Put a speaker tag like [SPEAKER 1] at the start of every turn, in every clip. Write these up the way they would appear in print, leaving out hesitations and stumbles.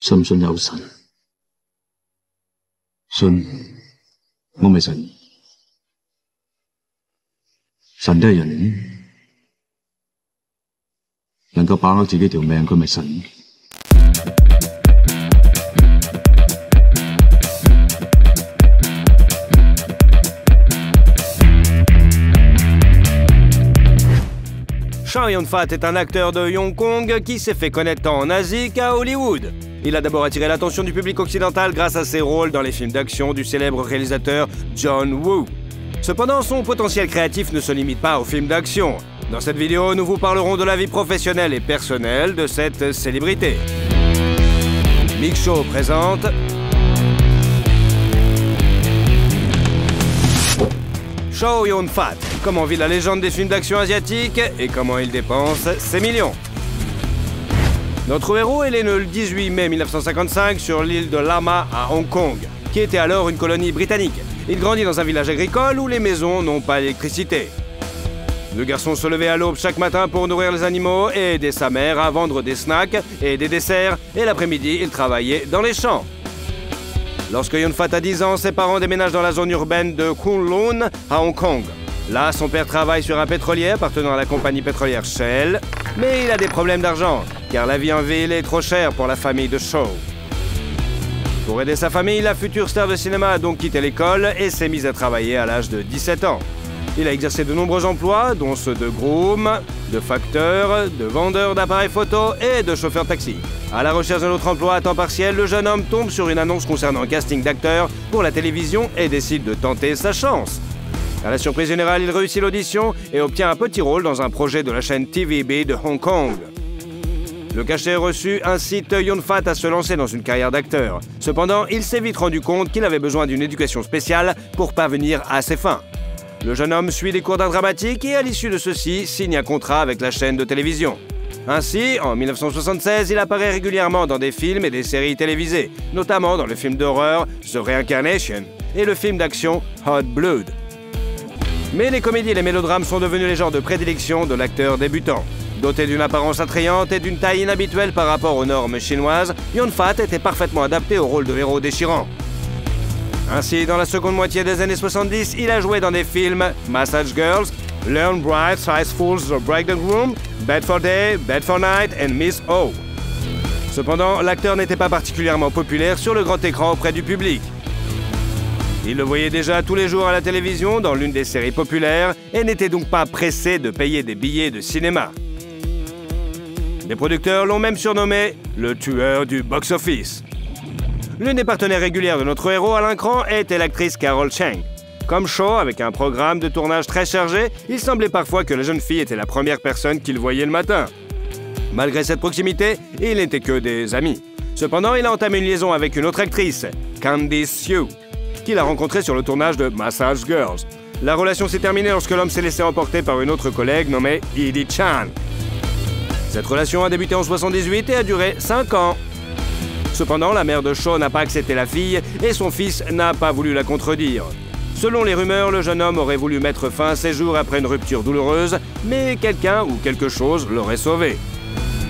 [SPEAKER 1] 信唔信有神？信，我咪神。神都係人嚟，能夠把握自己條命，佢咪神。
[SPEAKER 2] Chow Yun-fat est un acteur de Hong Kong qui s'est fait connaître tant en Asie qu'à Hollywood. Il a d'abord attiré l'attention du public occidental grâce à ses rôles dans les films d'action du célèbre réalisateur John Woo. Cependant, son potentiel créatif ne se limite pas aux films d'action. Dans cette vidéo, nous vous parlerons de la vie professionnelle et personnelle de cette célébrité. Big Show présente Chow Yun-fat. Comment vit la légende des films d'action asiatiques et comment il dépense ses millions. Notre héros est né le 18 mai 1955 sur l'île de Lama à Hong Kong, qui était alors une colonie britannique. Il grandit dans un village agricole où les maisons n'ont pas d'électricité. Le garçon se levait à l'aube chaque matin pour nourrir les animaux et aider sa mère à vendre des snacks et des desserts, et l'après-midi, il travaillait dans les champs. Lorsque Yun-fat a 10 ans, ses parents déménagent dans la zone urbaine de Kowloon à Hong Kong. Là, son père travaille sur un pétrolier appartenant à la compagnie pétrolière Shell, mais il a des problèmes d'argent, car la vie en ville est trop chère pour la famille de Chow. Pour aider sa famille, la future star de cinéma a donc quitté l'école et s'est mise à travailler à l'âge de 17 ans. Il a exercé de nombreux emplois, dont ceux de groom, de facteur, de vendeur d'appareils photo et de chauffeur taxi. À la recherche d'un autre emploi à temps partiel, le jeune homme tombe sur une annonce concernant un casting d'acteurs pour la télévision et décide de tenter sa chance. À la surprise générale, il réussit l'audition et obtient un petit rôle dans un projet de la chaîne TVB de Hong Kong. Le cachet reçu incite Yun-fat à se lancer dans une carrière d'acteur. Cependant, il s'est vite rendu compte qu'il avait besoin d'une éducation spéciale pour parvenir à ses fins. Le jeune homme suit des cours d'art dramatique et à l'issue de ceux-ci, signe un contrat avec la chaîne de télévision. Ainsi, en 1976, il apparaît régulièrement dans des films et des séries télévisées, notamment dans le film d'horreur The Reincarnation et le film d'action Hot Blood. Mais les comédies et les mélodrames sont devenus les genres de prédilection de l'acteur débutant. Doté d'une apparence attrayante et d'une taille inhabituelle par rapport aux normes chinoises, Yun-fat était parfaitement adapté au rôle de héros déchirant. Ainsi, dans la seconde moitié des années 70, il a joué dans des films Massage Girls, Learn Bright, Size Fools, The Breakdown Room, Bed for Day, Bed for Night and Miss O. Cependant, l'acteur n'était pas particulièrement populaire sur le grand écran auprès du public. Il le voyait déjà tous les jours à la télévision dans l'une des séries populaires et n'était donc pas pressé de payer des billets de cinéma. Les producteurs l'ont même surnommé le tueur du box-office. L'une des partenaires régulières de notre héros Alain Cran était l'actrice Carol Cheng. Comme Chow, avec un programme de tournage très chargé, il semblait parfois que la jeune fille était la première personne qu'il voyait le matin. Malgré cette proximité, ils n'étaient que des amis. Cependant, il a entamé une liaison avec une autre actrice, Candice Hugh, qu'il a rencontrée sur le tournage de Massage Girls. La relation s'est terminée lorsque l'homme s'est laissé emporter par une autre collègue nommée Edie Chan. Cette relation a débuté en 1978 et a duré 5 ans. Cependant, la mère de Chow n'a pas accepté la fille et son fils n'a pas voulu la contredire. Selon les rumeurs, le jeune homme aurait voulu mettre fin à ses jours après une rupture douloureuse, mais quelqu'un ou quelque chose l'aurait sauvé.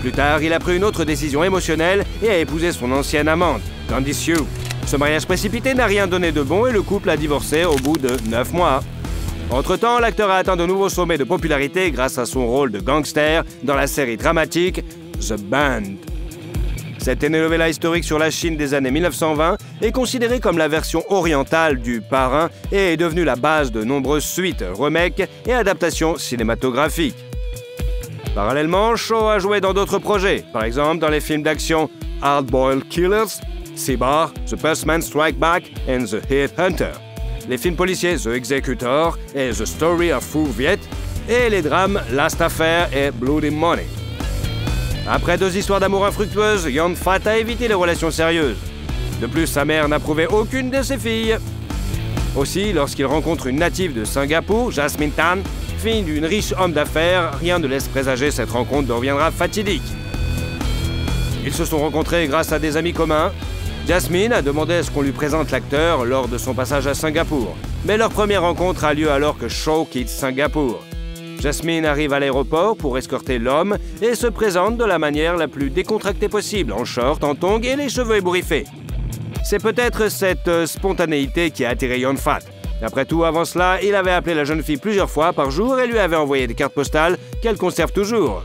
[SPEAKER 2] Plus tard, il a pris une autre décision émotionnelle et a épousé son ancienne amante, Candice Hugh. Ce mariage précipité n'a rien donné de bon et le couple a divorcé au bout de 9 mois. Entre-temps, l'acteur a atteint de nouveaux sommets de popularité grâce à son rôle de gangster dans la série dramatique The Band. Cette télénovela historique sur la Chine des années 1920 est considérée comme la version orientale du Parrain et est devenue la base de nombreuses suites, remakes et adaptations cinématographiques. Parallèlement, Chow a joué dans d'autres projets, par exemple dans les films d'action Hard Boiled Killers, Seabar, The Postman Strike Back and The Headhunter, les films policiers The Executor et The Story of Phu Viet, et les drames Last Affair et Bloody Money. Après 2 histoires d'amour infructueuses, Yun-fat a évité les relations sérieuses. De plus, sa mère n'approuvait aucune de ses filles. Aussi, lorsqu'il rencontre une native de Singapour, Jasmine Tan, fille d'une riche homme d'affaires, rien ne laisse présager cette rencontre deviendra fatidique. Ils se sont rencontrés grâce à des amis communs. Jasmine a demandé à ce qu'on lui présente l'acteur lors de son passage à Singapour. Mais leur première rencontre a lieu alors que Chow quitte Singapour. Jasmine arrive à l'aéroport pour escorter l'homme et se présente de la manière la plus décontractée possible, en short, en tongs et les cheveux ébouriffés. C'est peut-être cette spontanéité qui a attiré Yun-Fat. Après tout, avant cela, il avait appelé la jeune fille plusieurs fois par jour et lui avait envoyé des cartes postales qu'elle conserve toujours.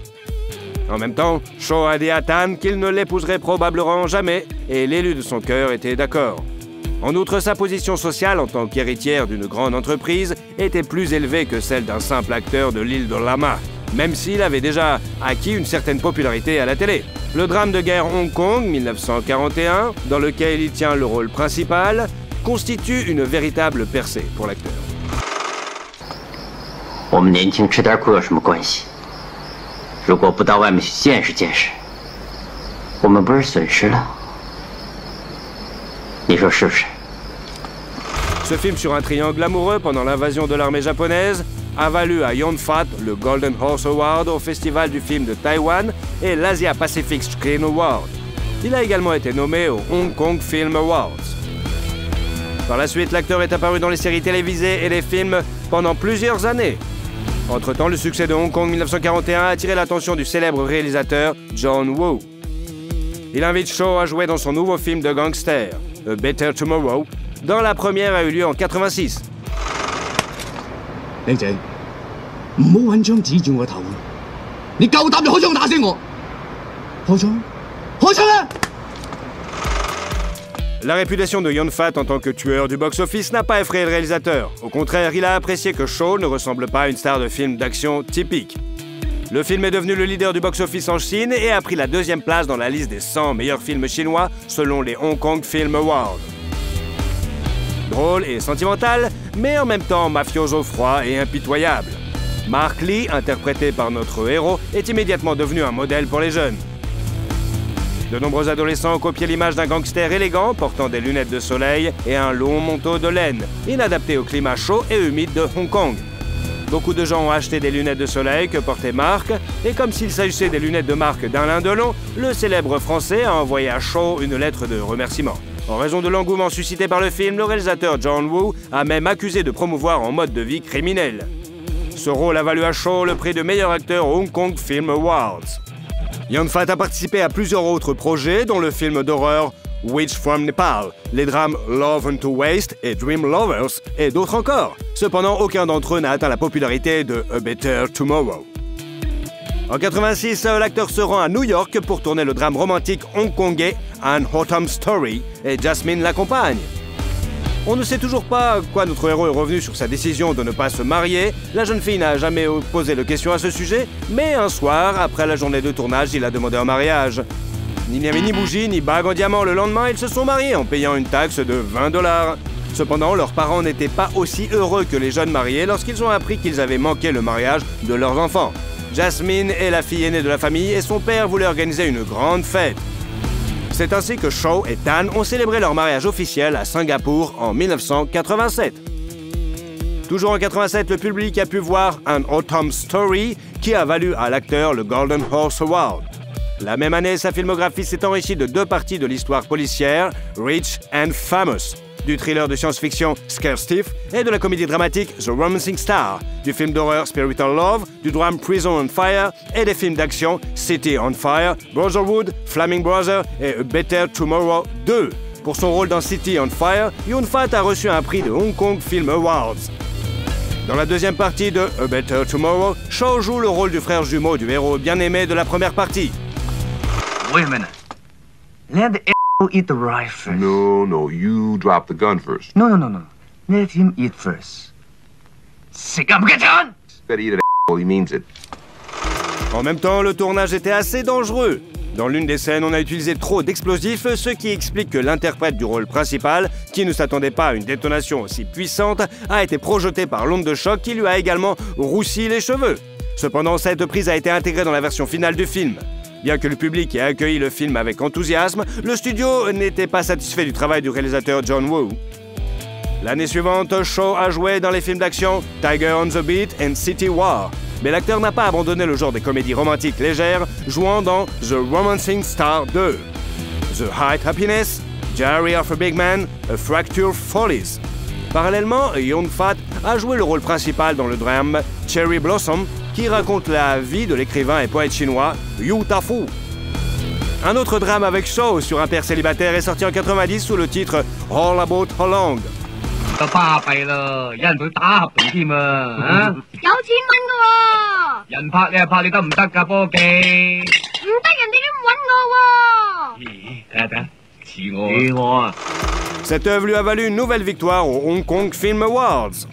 [SPEAKER 2] En même temps, Shaw a dit à Tan qu'il ne l'épouserait probablement jamais et l'élu de son cœur était d'accord. En outre, sa position sociale en tant qu'héritière d'une grande entreprise était plus élevée que celle d'un simple acteur de l'île de Lama, même s'il avait déjà acquis une certaine popularité à la télé. Le drame de guerre Hong Kong, 1941, dans lequel il tient le rôle principal, constitue une véritable percée pour l'acteur.
[SPEAKER 3] 我们年轻吃点苦有什么关系？如果不到外面去见识见识，我们不是损失了？你说是不是？
[SPEAKER 2] Ce film sur un triangle amoureux pendant l'invasion de l'armée japonaise a valu à Yun-Fat le Golden Horse Award au Festival du film de Taïwan et l'Asia Pacific Screen Award. Il a également été nommé aux Hong Kong Film Awards. Par la suite, l'acteur est apparu dans les séries télévisées et les films pendant plusieurs années. Entre-temps, le succès de Hong Kong 1941 a attiré l'attention du célèbre réalisateur John Woo. Il invite Shaw à jouer dans son nouveau film de gangster, A Better Tomorrow, dont la première a eu lieu en 86.
[SPEAKER 1] 靚仔，唔好揾槍指住我頭，你夠膽就開槍打死我！開槍，開槍啊！
[SPEAKER 2] La réputation de Yun-Fat en tant que tueur du box-office n'a pas effrayé le réalisateur. Au contraire, il a apprécié que Shaw ne ressemble pas à une star de film d'action typique. Le film est devenu le leader du box-office en Chine et a pris la 2e place dans la liste des 100 meilleurs films chinois selon les Hong Kong Film Awards. Drôle et sentimental, mais en même temps mafioso froid et impitoyable. Mark Lee, interprété par notre héros, est immédiatement devenu un modèle pour les jeunes. De nombreux adolescents ont copié l'image d'un gangster élégant portant des lunettes de soleil et un long manteau de laine, inadapté au climat chaud et humide de Hong Kong. Beaucoup de gens ont acheté des lunettes de soleil que portait Mark, et comme s'il s'agissait des lunettes de marque d'Alain Delon, le célèbre Français a envoyé à Shaw une lettre de remerciement. En raison de l'engouement suscité par le film, le réalisateur John Woo a même accusé de promouvoir un mode de vie criminel. Ce rôle a valu à Shaw le prix de meilleur acteur aux Hong Kong Film Awards. Yun-Fat a participé à plusieurs autres projets, dont le film d'horreur Witch from Nepal, les drames Love and to Waste et Dream Lovers, et d'autres encore. Cependant, aucun d'entre eux n'a atteint la popularité de A Better Tomorrow. En 86, l'acteur se rend à New York pour tourner le drame romantique hongkongais An Autumn Story, et Jasmine l'accompagne. On ne sait toujours pas quoi notre héros est revenu sur sa décision de ne pas se marier. La jeune fille n'a jamais posé de questions à ce sujet, mais un soir, après la journée de tournage, il a demandé un mariage. Il n'y avait ni bougie ni bague en diamant. Le lendemain, ils se sont mariés en payant une taxe de 20 $. Cependant, leurs parents n'étaient pas aussi heureux que les jeunes mariés lorsqu'ils ont appris qu'ils avaient manqué le mariage de leurs enfants. Jasmine est la fille aînée de la famille et son père voulait organiser une grande fête. C'est ainsi que Shaw et Tan ont célébré leur mariage officiel à Singapour en 1987. Toujours en 87, le public a pu voir An Autumn Story qui a valu à l'acteur le Golden Horse Award. La même année, sa filmographie s'est enrichie de 2 parties de l'histoire policière, Rich and Famous, du thriller de science-fiction Scare Stiff et de la comédie dramatique The Romancing Star, du film d'horreur Spiritual Love, du drame Prison on Fire et des films d'action City on Fire, Brotherhood, Flaming Brother et A Better Tomorrow 2. Pour son rôle dans City on Fire, Yun-Fat a reçu un prix de Hong Kong Film Awards. Dans la 2e partie de A Better Tomorrow, Shaw joue le rôle du frère jumeau du héros bien-aimé de la première partie.
[SPEAKER 4] Wait a minute. Let the eat the rice first.
[SPEAKER 5] No, you drop the gun first.
[SPEAKER 4] No. Let him eat first.
[SPEAKER 5] Better eat it, he means it.
[SPEAKER 2] En même temps, le tournage était assez dangereux. Dans l'une des scènes, on a utilisé trop d'explosifs, ce qui explique que l'interprète du rôle principal, qui ne s'attendait pas à une détonation aussi puissante, a été projeté par l'onde de choc qui lui a également roussi les cheveux. Cependant, cette prise a été intégrée dans la version finale du film. Bien que le public ait accueilli le film avec enthousiasme, le studio n'était pas satisfait du travail du réalisateur John Woo. L'année suivante, Shaw a joué dans les films d'action Tiger on the Beat et City War. Mais l'acteur n'a pas abandonné le genre des comédies romantiques légères, jouant dans The Romancing Star 2, The High Happiness, Diary of a Big Man, A Fractured Follies. Parallèlement, Yun-Fat a joué le rôle principal dans le drame Cherry Blossom qui raconte la vie de l'écrivain et poète chinois Yu Tafu. Un autre drame avec Shaw sur un père célibataire est sorti en 90 sous le titre All About Holland.
[SPEAKER 4] 就巴閉啦，有人同佢打合同添啊！
[SPEAKER 6] 有錢揾㗎喎，
[SPEAKER 4] 人拍你係拍你得唔得㗎？科技
[SPEAKER 6] 唔得人哋都唔揾我喎。
[SPEAKER 4] 咦，睇下睇下，似我啊！
[SPEAKER 2] Cette œuvre lui a valu une nouvelle victoire aux Hong Kong Film Awards.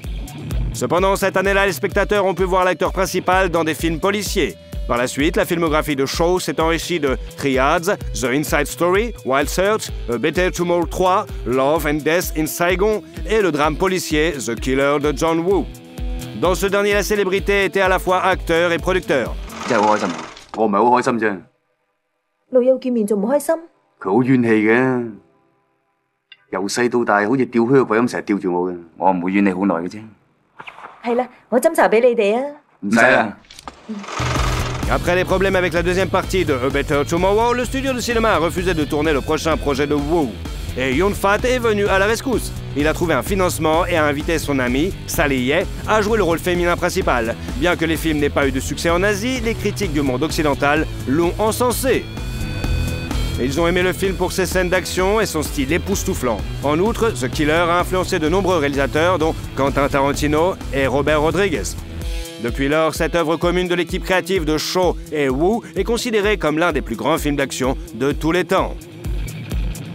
[SPEAKER 2] Cependant, cette année-là, les spectateurs ont pu voir l'acteur principal dans des films policiers. Par la suite, la filmographie de Shaw s'est enrichie de Triads, The Inside Story, Wild Search, A Better Tomorrow 3, Love and Death in Saigon et le drame policier The Killer de John Woo. Dans ce dernier, la célébrité était à la fois acteur et producteur.
[SPEAKER 7] 真係好開心，我唔係好開心啫。
[SPEAKER 8] 老友見面仲唔開心？
[SPEAKER 7] 佢好怨氣嘅，由細到大好似吊靴鬼咁，成日吊住我嘅。我唔會怨你好耐嘅啫。
[SPEAKER 8] 係啦，我斟茶俾你哋啊。
[SPEAKER 7] 唔使啦。
[SPEAKER 2] Après les problèmes avec la deuxième partie de A Better Tomorrow, le studio de cinéma a refusé de tourner le prochain projet de Woo. Et Yun Fat est venu à la rescousse. Il a trouvé un financement et a invité son ami, Sally Ye, à jouer le rôle féminin principal. Bien que les films n'aient pas eu de succès en Asie, les critiques du monde occidental l'ont encensé. Ils ont aimé le film pour ses scènes d'action et son style époustouflant. En outre, The Killer a influencé de nombreux réalisateurs, dont Quentin Tarantino et Robert Rodriguez. Depuis lors, cette œuvre commune de l'équipe créative de Shaw et Woo est considérée comme l'un des plus grands films d'action de tous les temps.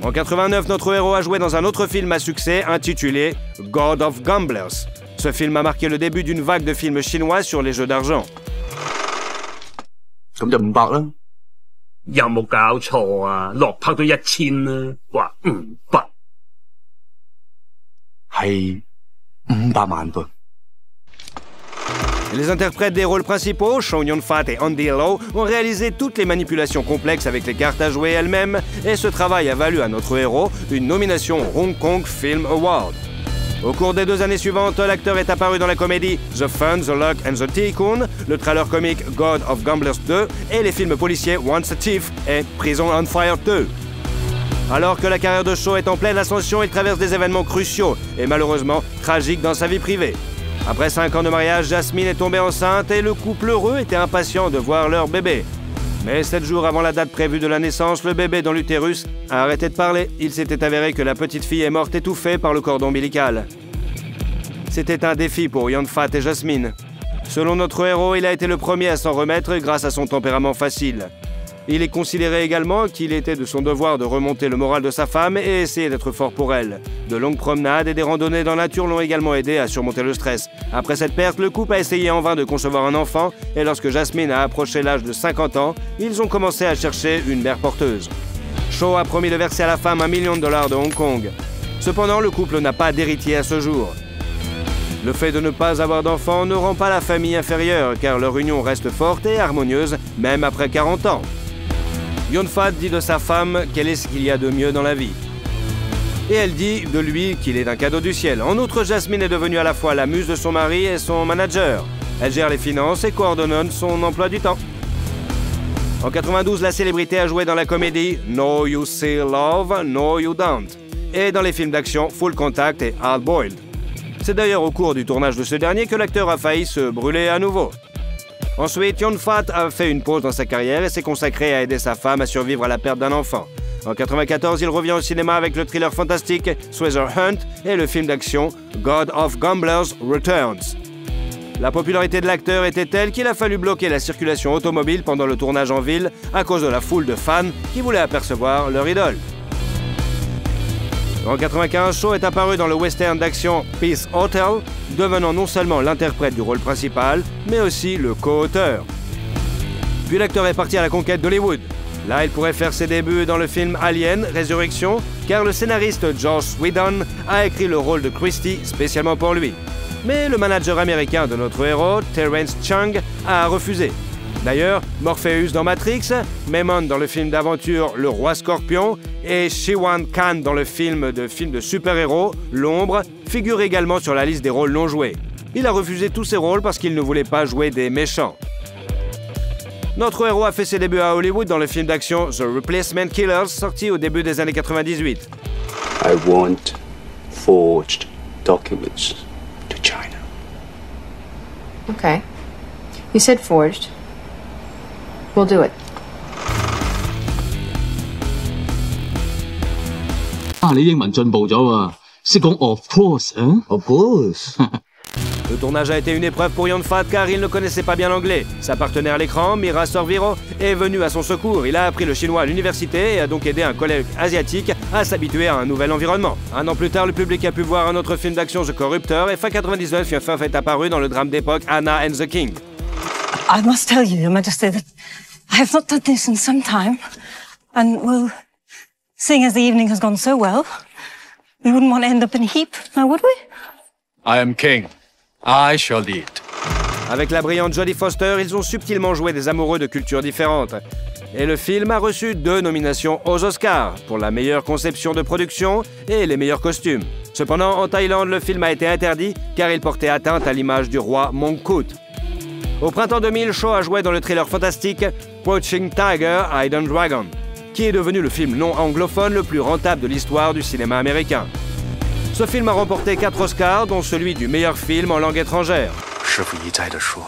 [SPEAKER 2] En 89, notre héros a joué dans un autre film à succès intitulé God of Gamblers. Ce film a marqué le début d'une vague de films chinois sur les jeux d'argent.
[SPEAKER 1] 咁就500啦。
[SPEAKER 9] 有冇搞錯啊？落拍到1000啦，話500
[SPEAKER 1] 係500萬噃。
[SPEAKER 2] Les interprètes des rôles principaux, Chow Yun-fat et Andy Lau, ont réalisé toutes les manipulations complexes avec les cartes à jouer elles-mêmes, et ce travail a valu à notre héros une nomination au Hong Kong Film Award. Au cours des 2 années suivantes, l'acteur est apparu dans la comédie The Fun, The Luck and The Tycoon, le thriller comique God of Gamblers 2 et les films policiers Once a Thief et Prison on Fire 2. Alors que la carrière de Shaw est en pleine ascension, il traverse des événements cruciaux et malheureusement tragiques dans sa vie privée. Après 5 ans de mariage, Jasmine est tombée enceinte et le couple heureux était impatient de voir leur bébé. Mais 7 jours avant la date prévue de la naissance, le bébé dans l'utérus a arrêté de parler. Il s'était avéré que la petite fille est morte étouffée par le cordon ombilical. C'était un défi pour Yun Fat et Jasmine. Selon notre héros, il a été le premier à s'en remettre grâce à son tempérament facile. Il est considéré également qu'il était de son devoir de remonter le moral de sa femme et essayer d'être fort pour elle. De longues promenades et des randonnées dans la nature l'ont également aidé à surmonter le stress. Après cette perte, le couple a essayé en vain de concevoir un enfant et lorsque Jasmine a approché l'âge de 50 ans, ils ont commencé à chercher une mère porteuse. Shaw a promis de verser à la femme $1 million de Hong Kong. Cependant, le couple n'a pas d'héritier à ce jour. Le fait de ne pas avoir d'enfant ne rend pas la famille inférieure car leur union reste forte et harmonieuse même après 40 ans. Yun Fat dit de sa femme qu'elle est ce qu'il y a de mieux dans la vie. Et elle dit de lui qu'il est un cadeau du ciel. En outre, Jasmine est devenue à la fois la muse de son mari et son manager. Elle gère les finances et coordonne son emploi du temps. En 92, la célébrité a joué dans la comédie No You See Love, No You Don't et dans les films d'action Full Contact et Hard Boiled. C'est d'ailleurs au cours du tournage de ce dernier que l'acteur a failli se brûler à nouveau. Ensuite, Yun Fat a fait une pause dans sa carrière et s'est consacré à aider sa femme à survivre à la perte d'un enfant. En 1994, il revient au cinéma avec le thriller fantastique Treasure Hunt et le film d'action God of Gamblers Returns. La popularité de l'acteur était telle qu'il a fallu bloquer la circulation automobile pendant le tournage en ville à cause de la foule de fans qui voulaient apercevoir leur idole. En 1995, Shaw est apparu dans le western d'action Peace Hotel, devenant non seulement l'interprète du rôle principal, mais aussi le co-auteur. Puis l'acteur est parti à la conquête d'Hollywood. Là, il pourrait faire ses débuts dans le film Alien, Résurrection, car le scénariste Joss Whedon a écrit le rôle de Christie spécialement pour lui. Mais le manager américain de notre héros, Terrence Chung, a refusé. D'ailleurs, Morpheus dans Matrix, Maimon dans le film d'aventure Le Roi Scorpion et Shiwan Khan dans le film de super-héros L'Ombre figurent également sur la liste des rôles non joués. Il a refusé tous ces rôles parce qu'il ne voulait pas jouer des méchants. Notre héros a fait ses débuts à Hollywood dans le film d'action The Replacement Killers, sorti au début des années 98.
[SPEAKER 10] I want forged documents to China.
[SPEAKER 11] Okay.
[SPEAKER 10] You said forged. We'll do it.
[SPEAKER 1] 啊，你英文進步咗喎，識講 of course， hein? Of course 。Le
[SPEAKER 2] tournage a été une épreuve pour Yun-Fat car il ne connaissait pas bien l'anglais. Sa partenaire à l'écran, Mira Sorviro, est venue à son secours. Il a appris le chinois à l'université et a donc aidé un collègue asiatique à s'habituer à un nouvel environnement. Un an plus tard, le public a pu voir un autre film d'action, The Corruptor, et fin 99, Yun-Fat est apparu dans le drame d'époque Anna and the King.
[SPEAKER 11] I must tell you, Your Majesty, that I have not done this in some time. And, well, seeing as the evening has gone so well, we wouldn't want to end up in a heap, now would we?
[SPEAKER 12] I am king. I shall lead.
[SPEAKER 2] Avec la brillante Jodie Foster, ils ont subtilement joué des amoureux de cultures différentes. Et le film a reçu 2 nominations aux Oscars, pour la meilleure conception de production et les meilleurs costumes. Cependant, en Thaïlande, le film a été interdit car il portait atteinte à l'image du roi Mongkut. Au printemps 2000, Shaw a joué dans le thriller fantastique Crouching Tiger, Hidden Dragon, qui est devenu le film non anglophone le plus rentable de l'histoire du cinéma américain. Ce film a remporté 4 Oscars, dont celui du meilleur film en langue étrangère.
[SPEAKER 12] 师父一再地说，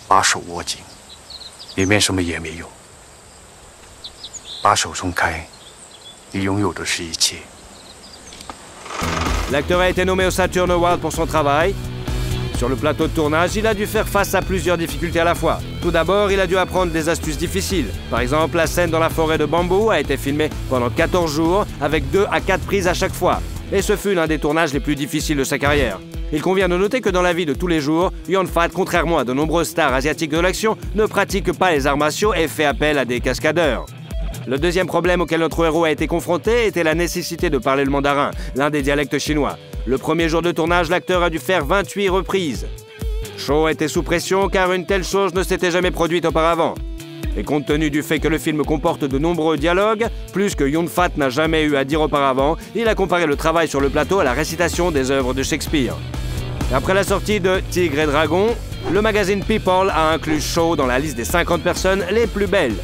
[SPEAKER 12] 把手握紧，里面什么也没有。把手松开，你拥有的是一切。
[SPEAKER 2] L'acteur a été nommé au Saturn Award pour son travail. Sur le plateau de tournage, il a dû faire face à plusieurs difficultés à la fois. Tout d'abord, il a dû apprendre des astuces difficiles. Par exemple, la scène dans la forêt de bambou a été filmée pendant 14 jours, avec 2 à 4 prises à chaque fois. Et ce fut l'un des tournages les plus difficiles de sa carrière. Il convient de noter que dans la vie de tous les jours, Yun-Fat, contrairement à de nombreuses stars asiatiques de l'action, ne pratique pas les arts martiaux et fait appel à des cascadeurs. Le deuxième problème auquel notre héros a été confronté était la nécessité de parler le mandarin, l'un des dialectes chinois. Le premier jour de tournage, l'acteur a dû faire 28 reprises. Shaw était sous pression car une telle chose ne s'était jamais produite auparavant. Et compte tenu du fait que le film comporte de nombreux dialogues, plus que Yun-Fat n'a jamais eu à dire auparavant, il a comparé le travail sur le plateau à la récitation des œuvres de Shakespeare. Après la sortie de Tigre et Dragon, le magazine People a inclus Shaw dans la liste des 50 personnes les plus belles.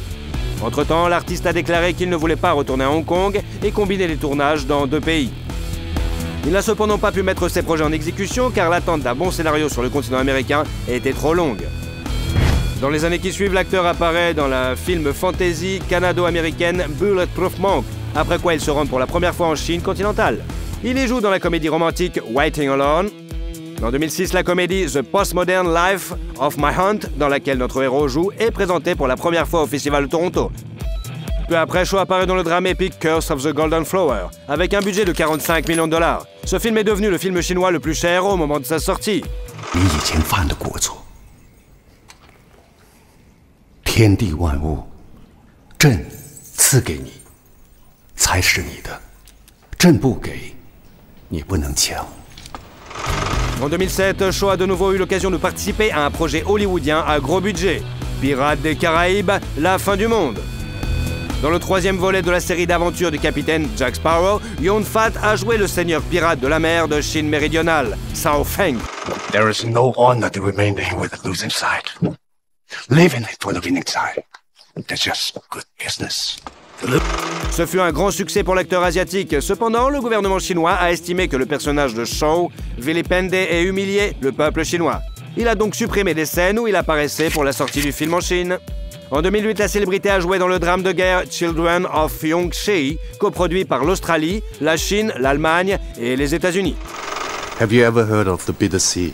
[SPEAKER 2] Entre-temps, l'artiste a déclaré qu'il ne voulait pas retourner à Hong Kong et combiner les tournages dans 2 pays. Il n'a cependant pas pu mettre ses projets en exécution car l'attente d'un bon scénario sur le continent américain était trop longue. Dans les années qui suivent, l'acteur apparaît dans la film fantasy canado-américaine Bulletproof Monk, après quoi il se rend pour la première fois en Chine continentale. Il y joue dans la comédie romantique Waiting Alone. En 2006, la comédie The Postmodern Life of My Hunt, dans laquelle notre héros joue, est présentée pour la première fois au Festival de Toronto. Peu après, Shaw apparaît dans le drame épique Curse of the Golden Flower, avec un budget de 45 millions de dollars. Ce film est devenu le film chinois le plus cher au moment de sa sortie.
[SPEAKER 13] 你以前犯的过错，天地万物，朕赐给你，才是你的。朕不给，你不能抢。
[SPEAKER 2] En 2007, Shaw a de nouveau eu l'occasion de participer à un projet hollywoodien à gros budget, Pirates des Caraïbes, la fin du monde. Dans le 3e volet de la série d'aventures du capitaine Jack Sparrow, Yun-Fat a joué le seigneur pirate de la mer de Chine méridionale, Sao Feng.
[SPEAKER 13] There is no honor to remaining with the losing side. Living it for the winning side. That's just good business.
[SPEAKER 2] Ce fut un grand succès pour l'acteur asiatique. Cependant, le gouvernement chinois a estimé que le personnage de Shaw vilipendait et humiliait le peuple chinois. Il a donc supprimé des scènes où il apparaissait pour la sortie du film en Chine. En 2008, la célébrité a joué dans le drame de guerre Children of Yongshi, coproduit par l'Australie, la Chine, l'Allemagne et les États-Unis.
[SPEAKER 13] Have you ever heard of the Bitter Sea?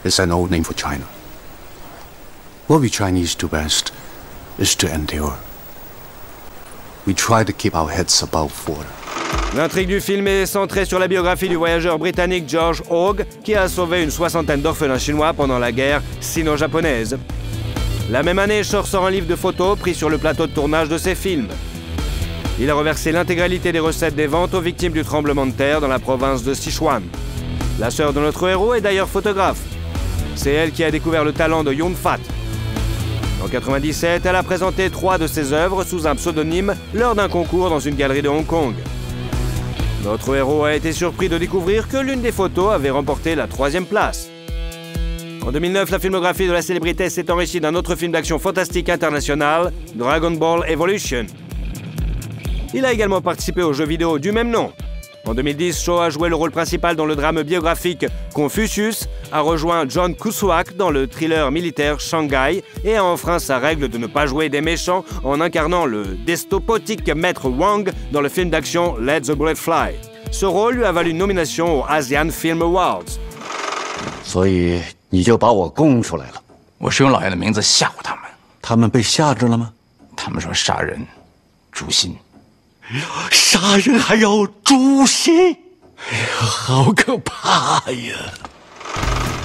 [SPEAKER 13] It's an old name for China. What we Chinese do best is to endure. We try to keep our heads above water.
[SPEAKER 2] L'intrigue du film est centrée sur la biographie du voyageur britannique George Hogg, qui a sauvé une 60aine d'orphelins chinois pendant la guerre sino-japonaise. La même année, Shaw sort un livre de photos pris sur le plateau de tournage de ses films. Il a reversé l'intégralité des recettes des ventes aux victimes du tremblement de terre dans la province de Sichuan. La sœur de notre héros est d'ailleurs photographe. C'est elle qui a découvert le talent de Yun-Fat. En 1997, elle a présenté 3 de ses œuvres sous un pseudonyme lors d'un concours dans une galerie de Hong Kong. Notre héros a été surpris de découvrir que l'une des photos avait remporté la 3e place. En 2009, la filmographie de la célébrité s'est enrichie d'un autre film d'action fantastique international, Dragon Ball Evolution. Il a également participé au jeu vidéo du même nom. En 2010, Shaw a joué le rôle principal dans le drame biographique Confucius, a rejoint John Cusack dans le thriller militaire Shanghai et a enfreint sa règle de ne pas jouer des méchants en incarnant le despotique maître Wang dans le film d'action Let the Bullet Fly. Ce rôle lui a valu une nomination aux Asian Film Awards.
[SPEAKER 13] 所以你就把我供出来了。
[SPEAKER 12] 我是用老爷的名字吓唬他们，
[SPEAKER 13] 他们被吓着了吗？
[SPEAKER 12] 他们说杀人诛心。
[SPEAKER 13] 杀人还要诛心，好可怕呀！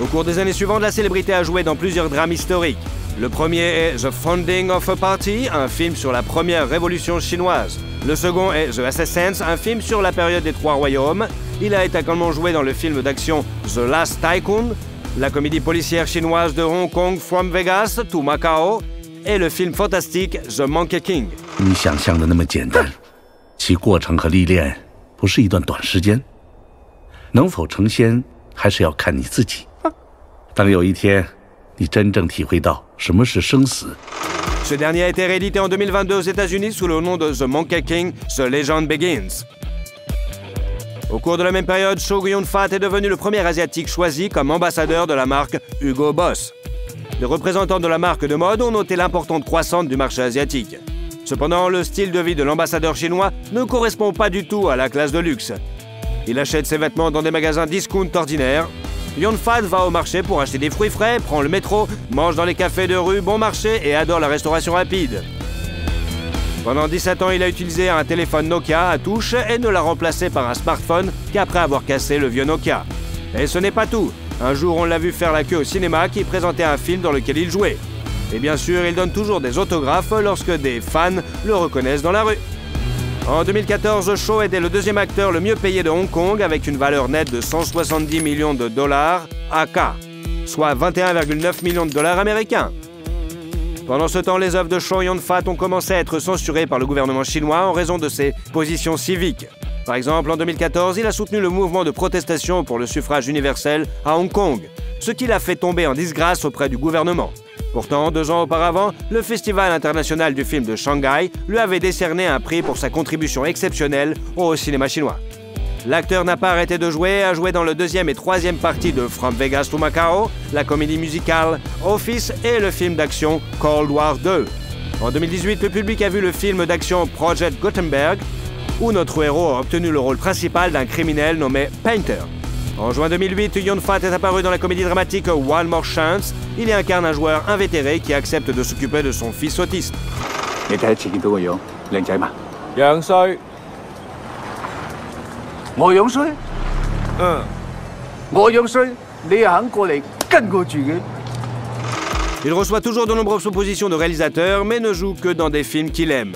[SPEAKER 2] Au cours des années suivantes, la célébrité a joué dans plusieurs drames historiques. Le premier est The Founding of a Party, un film sur la première révolution chinoise. Le second est The Assassins, un film sur la période des Trois Royaumes. Il a été également joué dans le film d'action The Last Tycoon, la comédie policière chinoise de Hong Kong From Vegas to Macao et le film fantastique The Monkey King.
[SPEAKER 14] 你想象的那么简单，其过程和历练不是一段短时间，能否成仙还是要看你自己。当有一天你真正体会到什么是生死。
[SPEAKER 2] Ce dernier a été réédité en 2022 aux États-Unis sous le nom de The Monkey King, The Legend Begins. Au cours de la même période, Chow Yun-fat est devenu le premier asiatique choisi comme ambassadeur de la marque Hugo Boss. Les représentants de la marque de mode ont noté l'importante croissance du marché asiatique. Cependant, le style de vie de l'ambassadeur chinois ne correspond pas du tout à la classe de luxe. Il achète ses vêtements dans des magasins discount ordinaires. Yun-fat va au marché pour acheter des fruits frais, prend le métro, mange dans les cafés de rue bon marché et adore la restauration rapide. Pendant 17 ans, il a utilisé un téléphone Nokia à touche et ne l'a remplacé par un smartphone qu'après avoir cassé le vieux Nokia. Et ce n'est pas tout. Un jour, on l'a vu faire la queue au cinéma qui présentait un film dans lequel il jouait. Et bien sûr, il donne toujours des autographes lorsque des fans le reconnaissent dans la rue. En 2014, Chow était le deuxième acteur le mieux payé de Hong Kong avec une valeur nette de 170 millions de dollars AK, soit 21,9 millions de dollars américains. Pendant ce temps, les œuvres de Chow Yun-fat ont commencé à être censurées par le gouvernement chinois en raison de ses positions civiques. Par exemple, en 2014, il a soutenu le mouvement de protestation pour le suffrage universel à Hong Kong, ce qui l'a fait tomber en disgrâce auprès du gouvernement. Pourtant, 2 ans auparavant, le Festival international du film de Shanghai lui avait décerné un prix pour sa contribution exceptionnelle au cinéma chinois. L'acteur n'a pas arrêté de jouer et a joué dans le 2e et 3e partie de From Vegas to Macao, la comédie musicale Office et le film d'action Cold War 2. En 2018, le public a vu le film d'action Project Gutenberg, où notre héros a obtenu le rôle principal d'un criminel nommé Painter. En juin 2008, Yun-fat est apparu dans la comédie dramatique One More Chance. Il y incarne un joueur invétéré qui accepte de s'occuper de son fils autiste.
[SPEAKER 7] 你第一次見到個樣，靚仔嘛？
[SPEAKER 15] 樣衰。
[SPEAKER 7] 我樣衰？我樣衰，你又肯過嚟跟我住嘅？
[SPEAKER 2] Il reçoit toujours de nombreuses propositions de réalisateurs, mais ne joue que dans des films qu'il aime.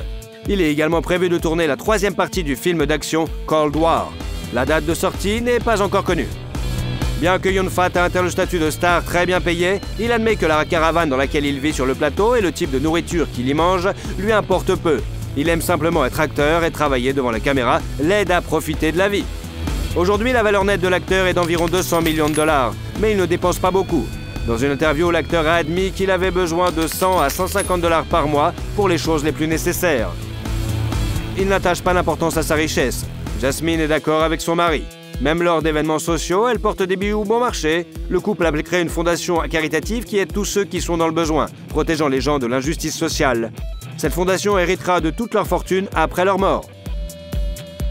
[SPEAKER 2] Il est également prévu de tourner la 3e partie du film d'action Cold War. La date de sortie n'est pas encore connue. Bien que Yun-fat ait atteint le statut de star très bien payé, il admet que la caravane dans laquelle il vit sur le plateau et le type de nourriture qu'il y mange lui importe peu. Il aime simplement être acteur et travailler devant la caméra l'aide à profiter de la vie. Aujourd'hui, la valeur nette de l'acteur est d'environ 200 millions de dollars, mais il ne dépense pas beaucoup. Dans une interview, l'acteur a admis qu'il avait besoin de 100 à 150 dollars par mois pour les choses les plus nécessaires. Il n'attache pas d'importance à sa richesse. Jasmine est d'accord avec son mari. Même lors d'événements sociaux, elle porte des bijoux bon marché. Le couple a créé une fondation caritative qui aide tous ceux qui sont dans le besoin, protégeant les gens de l'injustice sociale. Cette fondation héritera de toute leur fortune après leur mort.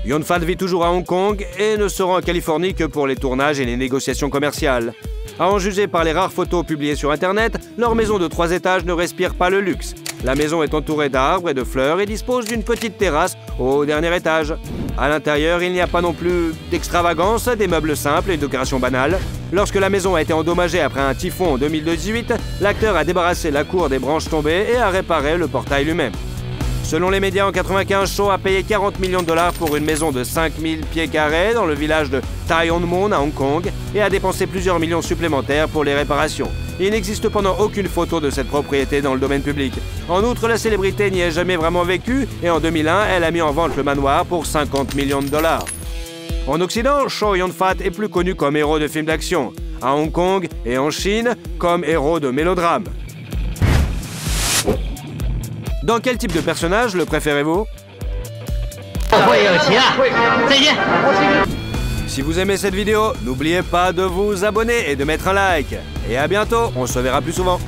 [SPEAKER 2] Yun-fat vit toujours à Hong Kong et ne se rend en Californie que pour les tournages et les négociations commerciales. À en juger par les rares photos publiées sur Internet, leur maison de 3 étages ne respire pas le luxe. La maison est entourée d'arbres et de fleurs et dispose d'une petite terrasse au dernier étage. À l'intérieur, il n'y a pas non plus d'extravagance, des meubles simples et une décoration banale. Lorsque la maison a été endommagée après un typhon en 2018, l'acteur a débarrassé la cour des branches tombées et a réparé le portail lui-même. Selon les médias, en 1995, Chow a payé 40 millions de dollars pour une maison de 5000 pieds carrés dans le village de Tai On Mun à Hong Kong et a dépensé plusieurs millions supplémentaires pour les réparations. Il n'existe pendant aucune photo de cette propriété dans le domaine public. En outre, la célébrité n'y a jamais vraiment vécu et en 2001, elle a mis en vente le manoir pour 50 millions de dollars. En Occident, Chow Yun-fat est plus connu comme héros de films d'action. À Hong Kong et en Chine, comme héros de mélodrame. Dans quel type de personnage le préférez-vous? Si vous aimez cette vidéo, n'oubliez pas de vous abonner et de mettre un like. Et à bientôt, on se verra plus souvent.